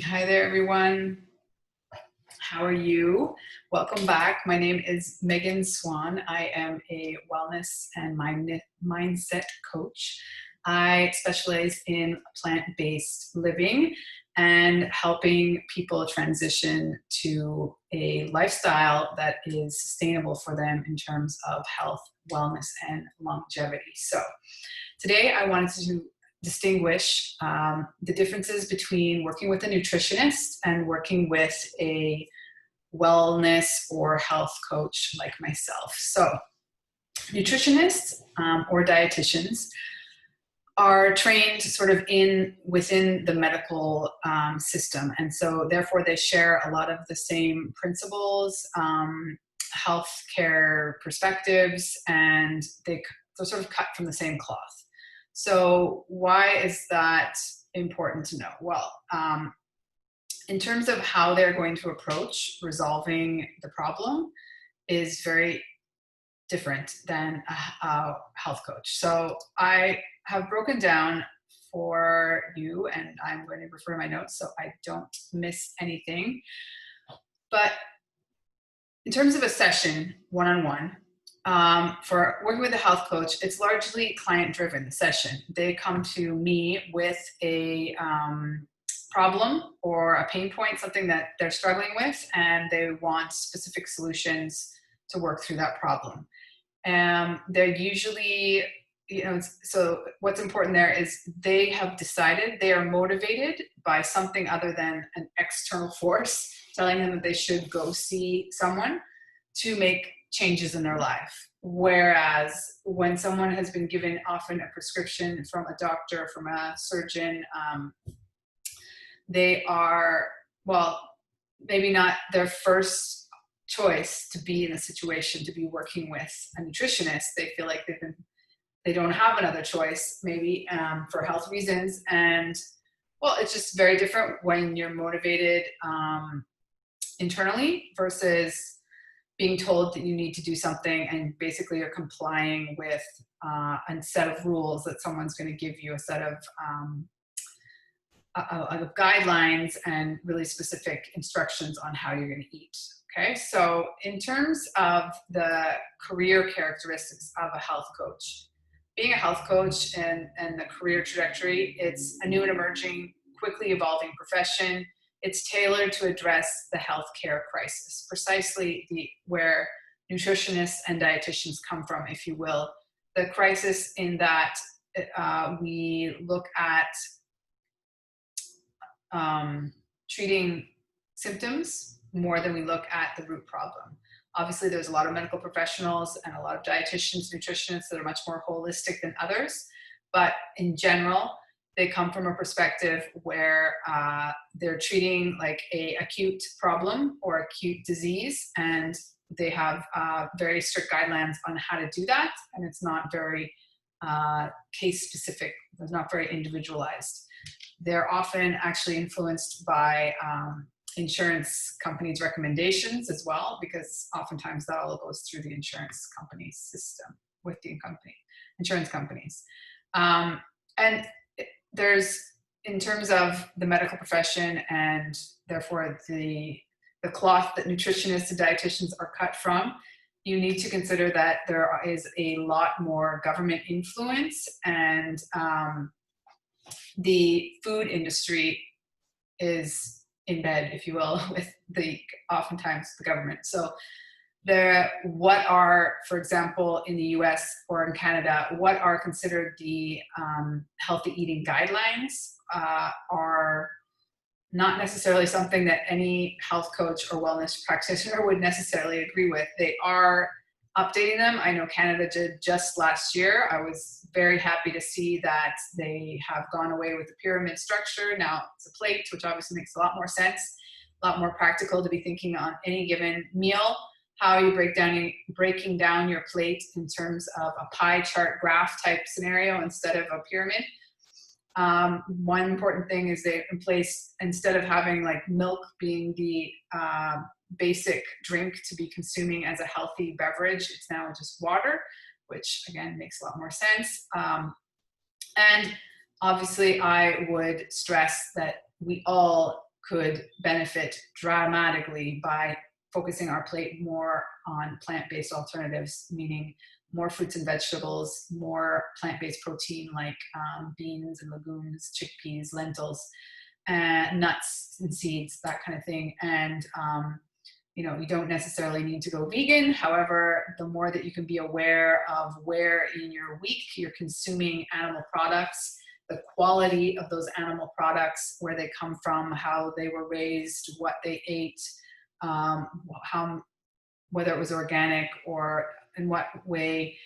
Hi there, everyone. How are you? Welcome back. My name is Megan Swan. I am a wellness and mindset coach. I specialize in plant-based living and helping people transition to a lifestyle that is sustainable for them in terms of health, wellness, and longevity. So today I wanted to distinguish the differences between working with a nutritionist and working with a wellness or health coach like myself. So nutritionists or dietitians are trained sort of within the medical system, and so therefore they share a lot of the same principles, healthcare perspectives, and they're sort of cut from the same cloth. So why is that important to know? Well, in terms of how they're going to approach resolving the problem is very different than a health coach. So I have broken down for you, and I'm going to refer to my notes so I don't miss anything. But in terms of a session, one-on-one, for working with a health coach, it's largely client-driven, the session. They come to me with a problem or a pain point, something that they're struggling with, and they want specific solutions to work through that problem. They're usually, so what's important there is they have decided, they are motivated by something other than an external force telling them that they should go see someone to make changes in their life. Whereas when someone has been given often a prescription from a doctor, from a surgeon, they are, well, maybe not their first choice to be in a situation to be working with a nutritionist. They feel like they don't have another choice, maybe for health reasons. And well, it's just very different when you're motivated internally versus being told that you need to do something and basically you're complying with a set of rules that someone's going to give you, a set of guidelines and really specific instructions on how you're going to eat. Okay, so in terms of the career characteristics of a health coach, being a health coach and the career trajectory, it's a new and emerging, quickly evolving profession. It's tailored to address the healthcare crisis, precisely where nutritionists and dietitians come from, if you will. The crisis in that we look at treating symptoms more than we look at the root problem. Obviously, there's a lot of medical professionals and a lot of dietitians, nutritionists that are much more holistic than others. But in general, they come from a perspective where they're treating like a acute problem or acute disease, and they have very strict guidelines on how to do that. And it's not very case specific. It's not very individualized. They're often actually influenced by insurance companies' recommendations as well, because oftentimes that all goes through the insurance company system with the insurance companies. And there's, in terms of the medical profession and therefore the cloth that nutritionists and dietitians are cut from, you need to consider that there is a lot more government influence, and the food industry is in bed, if you will, with oftentimes the government. So what are, for example, in the US or in Canada, what are considered the healthy eating guidelines are not necessarily something that any health coach or wellness practitioner would necessarily agree with. They are updating them. I know Canada did just last year. I was very happy to see that they have gone away with the pyramid structure. Now it's a plate, which obviously makes a lot more sense, a lot more practical to be thinking on any given meal, how you breaking down your plate in terms of a pie chart graph type scenario instead of a pyramid. One important thing is they in place, instead of having like milk being the basic drink to be consuming as a healthy beverage, it's now just water, which again makes a lot more sense. And obviously I would stress that we all could benefit dramatically by focusing our plate more on plant-based alternatives, meaning more fruits and vegetables, more plant-based protein like beans and legumes, chickpeas, lentils, and nuts and seeds, that kind of thing. And you don't necessarily need to go vegan. However, the more that you can be aware of where in your week you're consuming animal products, the quality of those animal products, where they come from, how they were raised, what they ate, whether it was organic or in what way,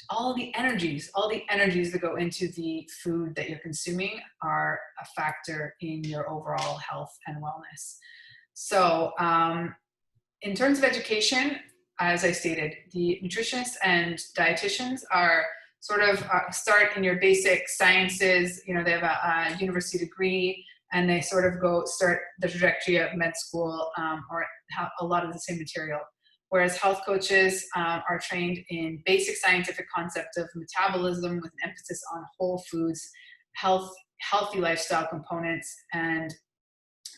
all the energies that go into the food that you're consuming are a factor in your overall health and wellness. So in terms of education, as I stated, the nutritionists and dietitians are sort of start in your basic sciences. They have a university degree, and they sort of start the trajectory of med school, or have a lot of the same material. Whereas health coaches are trained in basic scientific concept of metabolism with an emphasis on whole foods, healthy lifestyle components, and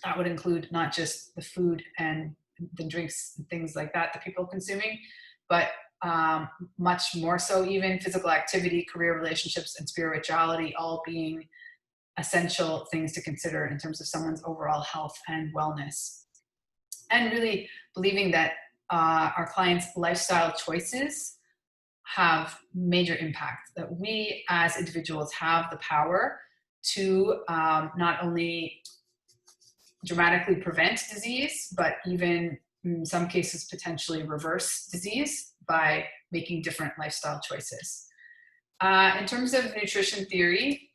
that would include not just the food and the drinks and things like that people are consuming, but much more so even physical activity, career, relationships, and spirituality, all being essential things to consider in terms of someone's overall health and wellness. And really believing that our clients' lifestyle choices have major impact, that we as individuals have the power to not only dramatically prevent disease, but even in some cases potentially reverse disease by making different lifestyle choices. In terms of nutrition theory,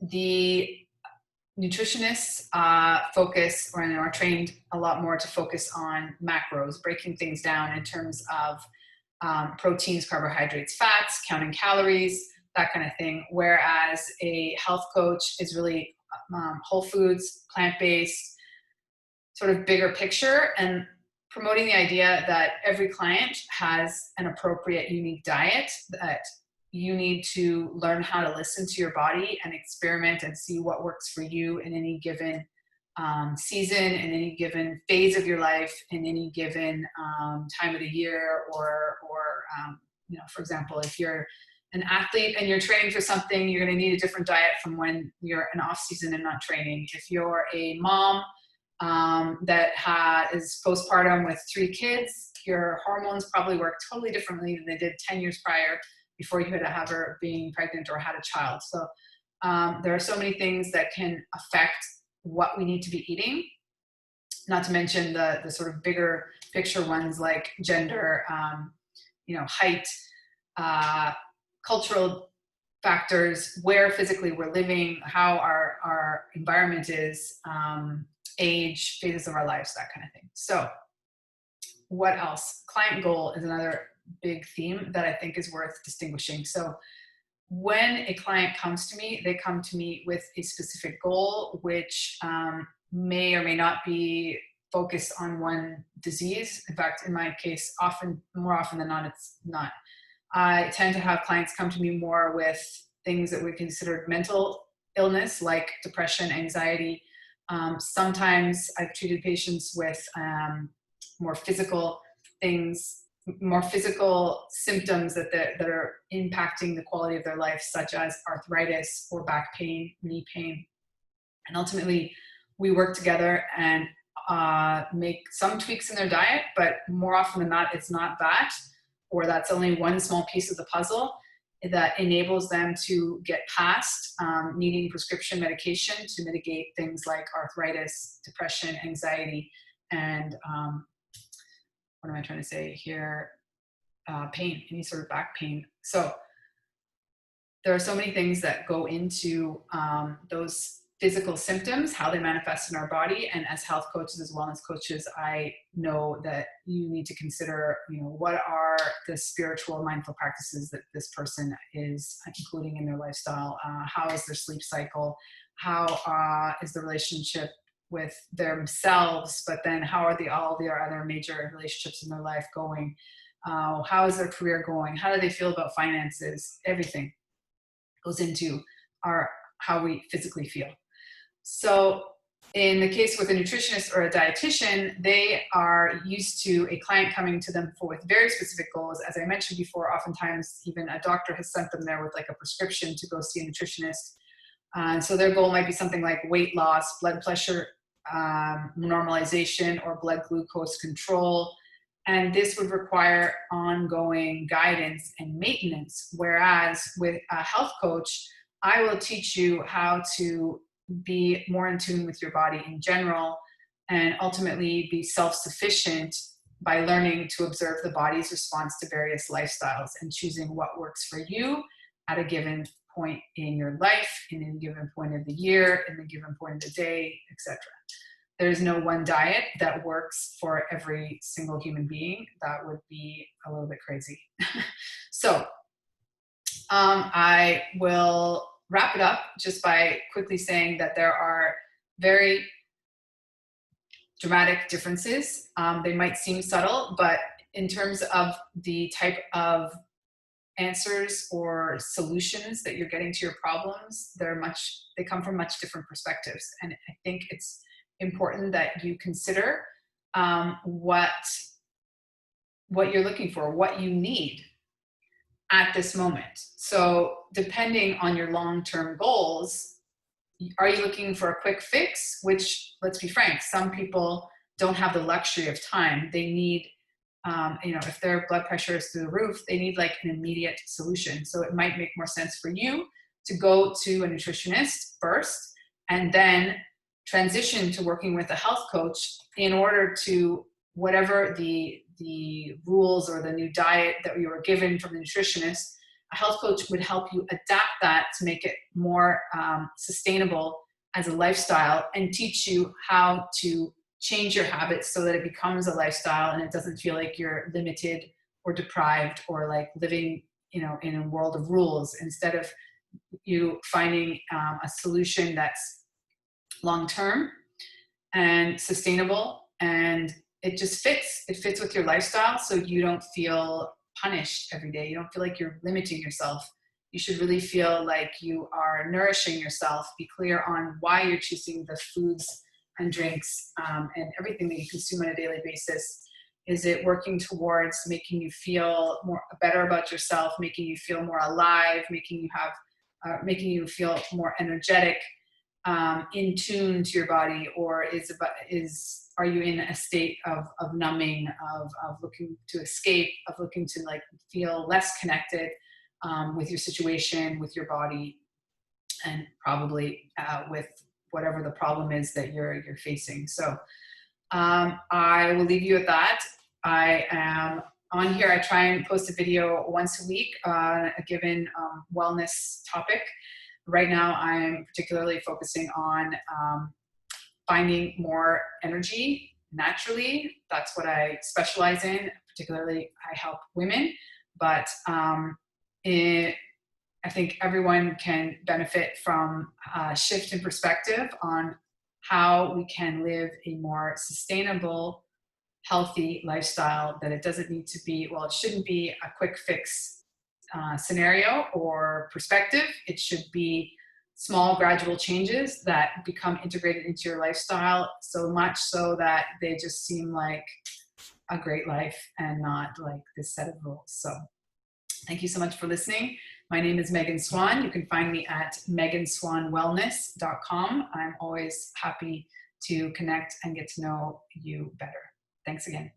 the nutritionists focus, or are trained a lot more to focus on macros, breaking things down in terms of proteins, carbohydrates, fats, counting calories, that kind of thing. Whereas a health coach is really whole foods, plant-based, sort of bigger picture, and promoting the idea that every client has an appropriate, unique diet, that you need to learn how to listen to your body and experiment and see what works for you in any given season, in any given phase of your life, in any given time of the year, or for example, if you're an athlete and you're training for something, you're going to need a different diet from when you're in off season and not training. If you're a mom that is postpartum with 3 kids, your hormones probably work totally differently than they did 10 years prior before you had to have her being pregnant or had a child. So there are so many things that can affect what we need to be eating, not to mention the sort of bigger picture ones like gender, height, cultural factors, where physically we're living, how our environment is, age, phases of our lives, that kind of thing. So what else? Client goal is another big theme that I think is worth distinguishing. So when a client comes to me, they come to me with a specific goal, which may or may not be focused on one disease. In fact, in my case, more often than not, it's not. I tend to have clients come to me more with things that we consider mental illness, like depression, anxiety. Sometimes I've treated patients with more physical things, more physical symptoms that are impacting the quality of their life, such as arthritis or back pain, knee pain. And ultimately, we work together and make some tweaks in their diet, but more often than not, it's not that, or that's only one small piece of the puzzle that enables them to get past needing prescription medication to mitigate things like arthritis, depression, anxiety, and what am I trying to say here? Pain, any sort of back pain. So there are so many things that go into those physical symptoms, how they manifest in our body. And as health coaches, as wellness coaches, I know that you need to consider, what are the spiritual mindful practices that this person is including in their lifestyle? How is their sleep cycle? How is the relationship with themselves? But then how are all their other major relationships in their life going? How is their career going? How do they feel about finances? Everything goes into how we physically feel. So In the case with a nutritionist or a dietitian, they are used to a client coming to them with very specific goals. As I mentioned before, oftentimes even a doctor has sent them there with like a prescription to go see a nutritionist. So their goal might be something like weight loss, blood pressure normalization, or blood glucose control. And this would require ongoing guidance and maintenance. Whereas with a health coach, I will teach you how to be more in tune with your body in general, and ultimately be self-sufficient by learning to observe the body's response to various lifestyles and choosing what works for you at a given point in your life, in a given point of the year, in a given point of the day, etc. There's no one diet that works for every single human being. That would be a little bit crazy. So I will wrap it up just by quickly saying that there are very dramatic differences. They might seem subtle, but in terms of the type of answers or solutions that you're getting to your problems, they come from much different perspectives. And I think it's important that you consider what you're looking for, what you need at this moment. So depending on your long-term goals, are you looking for a quick fix? Which, let's be frank, some people don't have the luxury of time. They need, if their blood pressure is through the roof, they need like an immediate solution. So it might make more sense for you to go to a nutritionist first and then transition to working with a health coach in order to, whatever the rules or the new diet that you were given from the nutritionist, a health coach would help you adapt that to make it more sustainable as a lifestyle, and teach you how to change your habits so that it becomes a lifestyle and it doesn't feel like you're limited or deprived or like living, in a world of rules, instead of you finding a solution that's long-term and sustainable, and it just fits. It fits with your lifestyle, so you don't feel punished every day. You don't feel like you're limiting yourself. You should really feel like you are nourishing yourself. Be clear on why you're choosing the foods and drinks and everything that you consume on a daily basis. Is it working towards making you feel better about yourself, making you feel more alive, making you feel more energetic, in tune to your body, or are you in a state of numbing, of looking to escape, of looking to like feel less connected with your situation, with your body, and probably with whatever the problem is that you're facing. So I will leave you at that. I am on here. I try and post a video once a week on a given wellness topic. Right now, I'm particularly focusing on finding more energy naturally. That's what I specialize in. Particularly, I help women, but I think everyone can benefit from a shift in perspective on how we can live a more sustainable, healthy lifestyle, that it doesn't need to be, it shouldn't be a quick fix scenario or perspective. It should be small gradual changes that become integrated into your lifestyle, so much so that they just seem like a great life and not like this set of rules. So thank you so much for listening. My name is Megan Swan. You can find me at meganswanwellness.com. I'm always happy to connect and get to know you better. Thanks again.